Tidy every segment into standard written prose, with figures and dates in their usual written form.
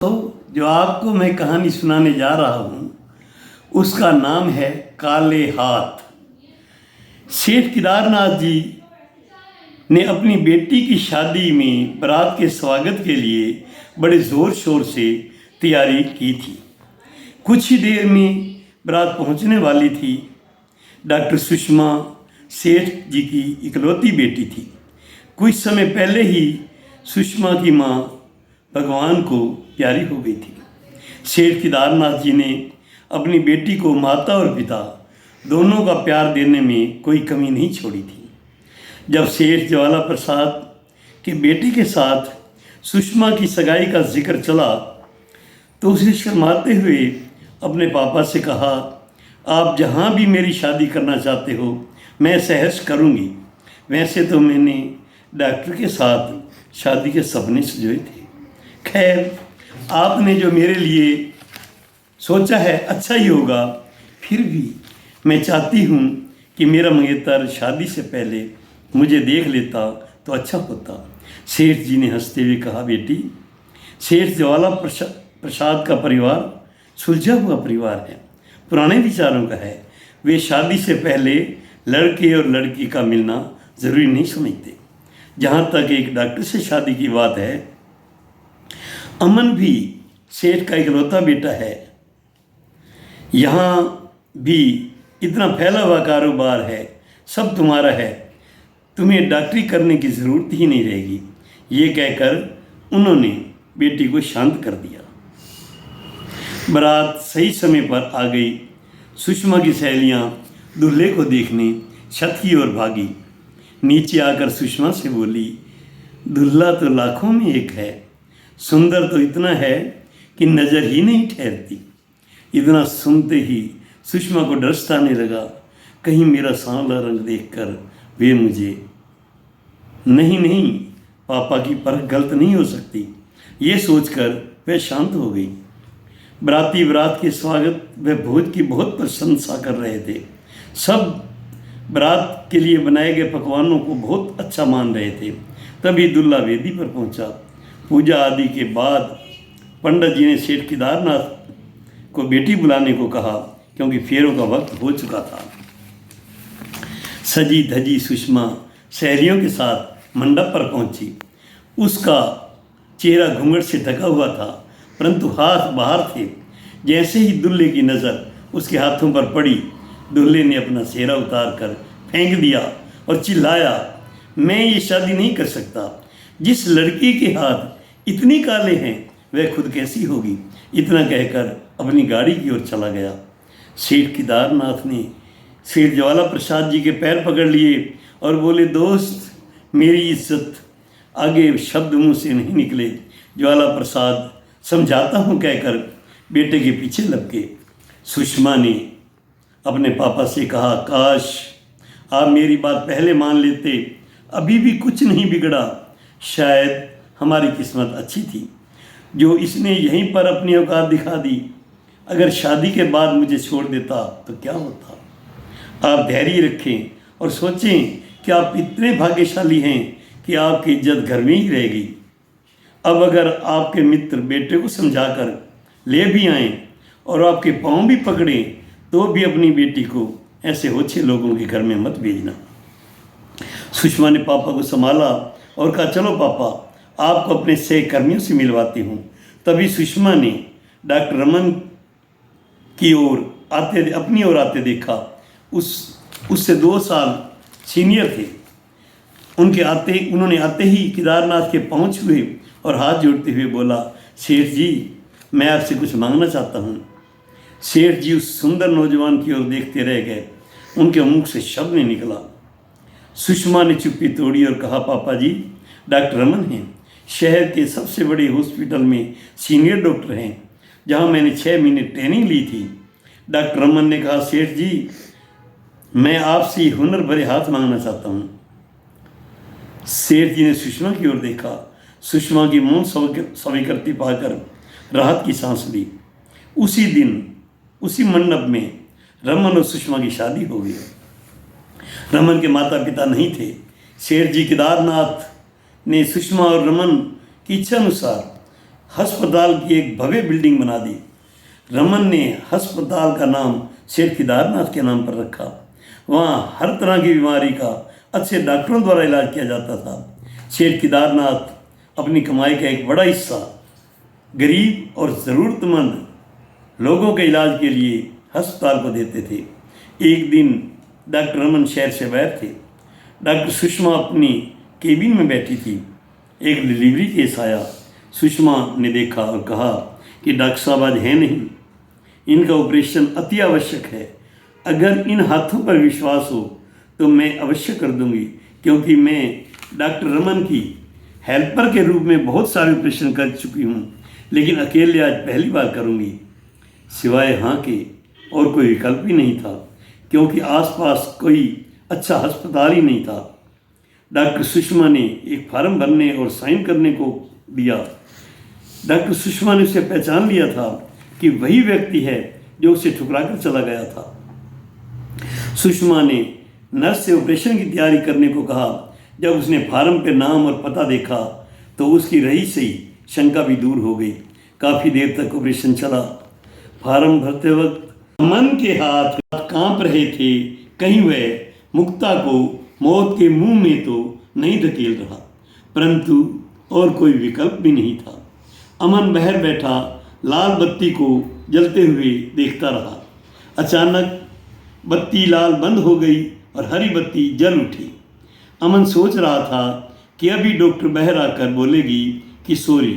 तो जो आपको मैं कहानी सुनाने जा रहा हूँ उसका नाम है काले हाथ। सेठ केदारनाथ जी ने अपनी बेटी की शादी में बारात के स्वागत के लिए बड़े ज़ोर शोर से तैयारी की थी। कुछ ही देर में बारात पहुँचने वाली थी। डॉक्टर सुषमा सेठ जी की इकलौती बेटी थी। कुछ समय पहले ही सुषमा की माँ भगवान को प्यारी हो गई थी। सेठ केदारनाथ जी ने अपनी बेटी को माता और पिता दोनों का प्यार देने में कोई कमी नहीं छोड़ी थी। जब सेठ ज्वाला प्रसाद की बेटी के साथ सुषमा की सगाई का जिक्र चला तो उसे शर्माते हुए अपने पापा से कहा, आप जहाँ भी मेरी शादी करना चाहते हो मैं सहर्ष करूँगी। वैसे तो मैंने डॉक्टर के साथ शादी के सपने सजोए थे। खैर, आपने जो मेरे लिए सोचा है अच्छा ही होगा। फिर भी मैं चाहती हूँ कि मेरा मंगेतर शादी से पहले मुझे देख लेता तो अच्छा होता। सेठ जी ने हंसते हुए कहा, बेटी, सेठ ज्वाला प्रसाद का परिवार सुलझा हुआ परिवार है, पुराने विचारों का है। वे शादी से पहले लड़के और लड़की का मिलना ज़रूरी नहीं समझते। जहाँ तक एक डॉक्टर से शादी की बात है, अमन भी सेठ का इकलौता बेटा है। यहाँ भी इतना फैला हुआ कारोबार है, सब तुम्हारा है, तुम्हें डॉक्टरी करने की ज़रूरत ही नहीं रहेगी। ये कहकर उन्होंने बेटी को शांत कर दिया। बारात सही समय पर आ गई। सुषमा की सहेलियाँ दूल्हे को देखने छत की ओर भागी। नीचे आकर सुषमा से बोली, दूल्हा तो लाखों में एक है, सुंदर तो इतना है कि नज़र ही नहीं ठहरती। इतना सुनते ही सुषमा को डर सताने लगा, कहीं मेरा सांवला रंग देखकर वे मुझे नहीं पापा की परख गलत नहीं हो सकती। ये सोचकर वह शांत हो गई। बराती बारात के स्वागत व भोज की बहुत प्रशंसा कर रहे थे। सब बारात के लिए बनाए गए पकवानों को बहुत अच्छा मान रहे थे। तभी दूल्हा वेदी पर पहुंचा। पूजा आदि के बाद पंडित जी ने सेठ केदारनाथ को बेटी बुलाने को कहा, क्योंकि फेरों का वक्त हो चुका था। सजी धजी सुषमा सहेलियों के साथ मंडप पर पहुंची। उसका चेहरा घूंघट से ढका हुआ था, परंतु हाथ बाहर थे। जैसे ही दूल्हे की नज़र उसके हाथों पर पड़ी, दूल्हे ने अपना सेहरा उतार कर फेंक दिया और चिल्लाया, मैं ये शादी नहीं कर सकता। जिस लड़की के हाथ इतनी काले हैं वह खुद कैसी होगी। इतना कहकर अपनी गाड़ी की ओर चला गया। सेठ केदारनाथ ने सेठ ज्वाला प्रसाद जी के पैर पकड़ लिए और बोले, दोस्त, मेरी इज्जत। आगे शब्द मुंह से नहीं निकले। ज्वाला प्रसाद समझाता हूँ कहकर बेटे के पीछे लपके। सुषमा ने अपने पापा से कहा, काश आप मेरी बात पहले मान लेते, अभी भी कुछ नहीं बिगड़ा। शायद हमारी किस्मत अच्छी थी जो इसने यहीं पर अपनी औकात दिखा दी। अगर शादी के बाद मुझे छोड़ देता तो क्या होता। आप धैर्य रखें और सोचें कि आप इतने भाग्यशाली हैं कि आपकी इज्जत घर में ही रहेगी। अब अगर आपके मित्र बेटे को समझाकर ले भी आएँ और आपके पाँव भी पकड़ें तो भी अपनी बेटी को ऐसे होछे लोगों के घर में मत भेजना। सुषमा ने पापा को संभाला और कहा, चलो पापा, आपको अपने सहकर्मियों से मिलवाती हूँ। तभी सुषमा ने डॉक्टर रमन की ओर अपनी ओर आते देखा। उससे 2 साल सीनियर थे। उन्होंने आते ही केदारनाथ के पाँव छुए और हाथ जोड़ते हुए बोला, सेठ जी, मैं आपसे कुछ मांगना चाहता हूँ। सेठ जी उस सुंदर नौजवान की ओर देखते रह गए। उनके मुख से शब्द नहीं निकला। सुषमा ने चुप्पी तोड़ी और कहा, पापा जी, डॉक्टर रमन हैं, शहर के सबसे बड़े हॉस्पिटल में सीनियर डॉक्टर हैं, जहाँ मैंने 6 महीने ट्रेनिंग ली थी। डॉक्टर रमन ने कहा, सेठ जी, मैं आपसे हुनर भरे हाथ मांगना चाहता हूँ। सेठ जी ने सुषमा की ओर देखा। सुषमा की मौन स्वीकृति पाकर राहत की सांस ली। उसी दिन उसी मंडप में रमन और सुषमा की शादी हो गई। रमन के माता पिता नहीं थे। सेठ जी केदारनाथ ने सुषमा और रमन की इच्छा अनुसार अस्पताल की एक भव्य बिल्डिंग बना दी। रमन ने अस्पताल का नाम सेठ केदारनाथ के नाम पर रखा। वहाँ हर तरह की बीमारी का अच्छे डॉक्टरों द्वारा इलाज किया जाता था। सेठ केदारनाथ अपनी कमाई का एक बड़ा हिस्सा गरीब और ज़रूरतमंद लोगों के इलाज के लिए अस्पताल को देते थे। एक दिन डॉक्टर रमन शहर से बाहर थे। डॉक्टर सुषमा अपनी केबिन में बैठी थी। एक डिलीवरी केस आया। सुषमा ने देखा और कहा कि डॉक्टर साहब आज हैं नहीं, इनका ऑपरेशन अति आवश्यक है। अगर इन हाथों पर विश्वास हो तो मैं अवश्य कर दूंगी, क्योंकि मैं डॉक्टर रमन की हेल्पर के रूप में बहुत सारे ऑपरेशन कर चुकी हूँ, लेकिन अकेले आज पहली बार करूँगी। सिवाय हाँ के और कोई विकल्प ही नहीं था, क्योंकि आसपास कोई अच्छा अस्पताल ही नहीं था। डॉक्टर सुषमा ने एक फार्म भरने और साइन करने को दिया। डॉक्टर सुषमा ने उसे पहचान लिया था कि वही व्यक्ति है जो उसे ठुकरा कर चला गया था। सुषमा ने नर्स से ऑपरेशन की तैयारी करने को कहा। जब उसने फार्म पे नाम और पता देखा तो उसकी रही से ही शंका भी दूर हो गई। काफ़ी देर तक ऑपरेशन चला। फार्म भरते वक्त अमन के हाथ कांप रहे थे, कहीं वह मुक्ता को मौत के मुंह में तो नहीं धकेल रहा, परंतु और कोई विकल्प भी नहीं था। अमन बाहर बैठा लाल बत्ती को जलते हुए देखता रहा। अचानक बत्ती लाल बंद हो गई और हरी बत्ती जल उठी। अमन सोच रहा था कि अभी डॉक्टर बाहर आकर बोलेगी कि सॉरी,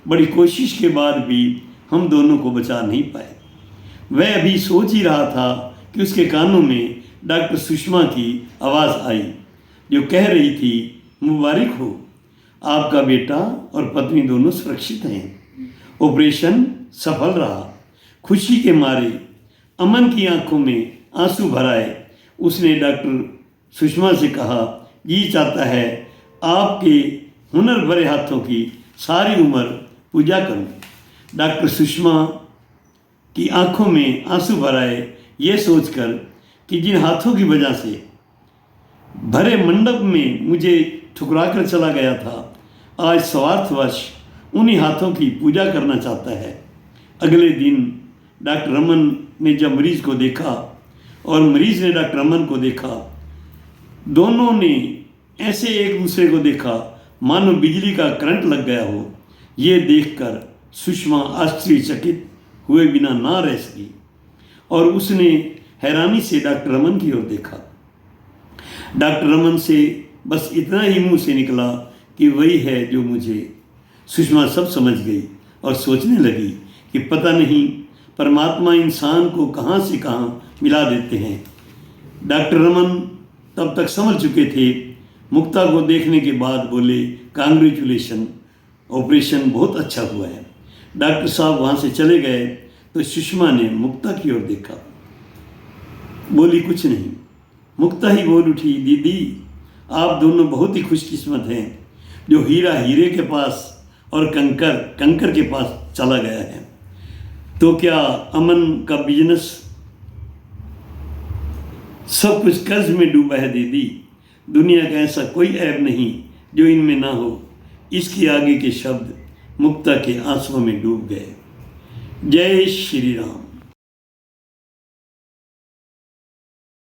बड़ी कोशिश के बाद भी हम दोनों को बचा नहीं पाए। वह अभी सोच ही रहा था कि उसके कानों में डॉक्टर सुषमा की आवाज़ आई, जो कह रही थी, मुबारक हो, आपका बेटा और पत्नी दोनों सुरक्षित हैं। ऑपरेशन सफल रहा। खुशी के मारे अमन की आंखों में आंसू भर आए। उसने डॉक्टर सुषमा से कहा, जी चाहता है आपके हुनर भरे हाथों की सारी उम्र पूजा करूं। डॉक्टर सुषमा की आंखों में आंसू भर आए, ये सोचकर कि जिन हाथों की वजह से भरे मंडप में मुझे ठुकरा कर चला गया था, आज स्वार्थवश उन्हीं हाथों की पूजा करना चाहता है। अगले दिन डॉक्टर रमन ने जब मरीज को देखा और मरीज ने डॉक्टर रमन को देखा, दोनों ने ऐसे एक दूसरे को देखा मानो बिजली का करंट लग गया हो। ये देखकर सुषमा आश्चर्यचकित हुए बिना ना रह सकी और उसने हैरानी से डॉक्टर रमन की ओर देखा। डॉक्टर रमन से बस इतना ही मुंह से निकला कि वही है जो मुझे। सुषमा सब समझ गई और सोचने लगी कि पता नहीं परमात्मा इंसान को कहाँ से कहाँ मिला देते हैं। डॉक्टर रमन तब तक समझ चुके थे। मुक्ता को देखने के बाद बोले, कांग्रेचुलेशन, ऑपरेशन बहुत अच्छा हुआ है। डॉक्टर साहब वहाँ से चले गए तो सुषमा ने मुक्ता की ओर देखा, बोली कुछ नहीं। मुक्ता ही बोल उठी, दीदी आप दोनों बहुत ही खुशकिस्मत हैं जो हीरा हीरे के पास और कंकर कंकर के पास चला गया है। तो क्या अमन का बिजनेस सब कुछ कर्ज में डूबा है दीदी? दुनिया का ऐसा कोई ऐब नहीं जो इनमें ना हो। इसके आगे के शब्द मुक्ता के आंसुओं में डूब गए। जय श्री राम।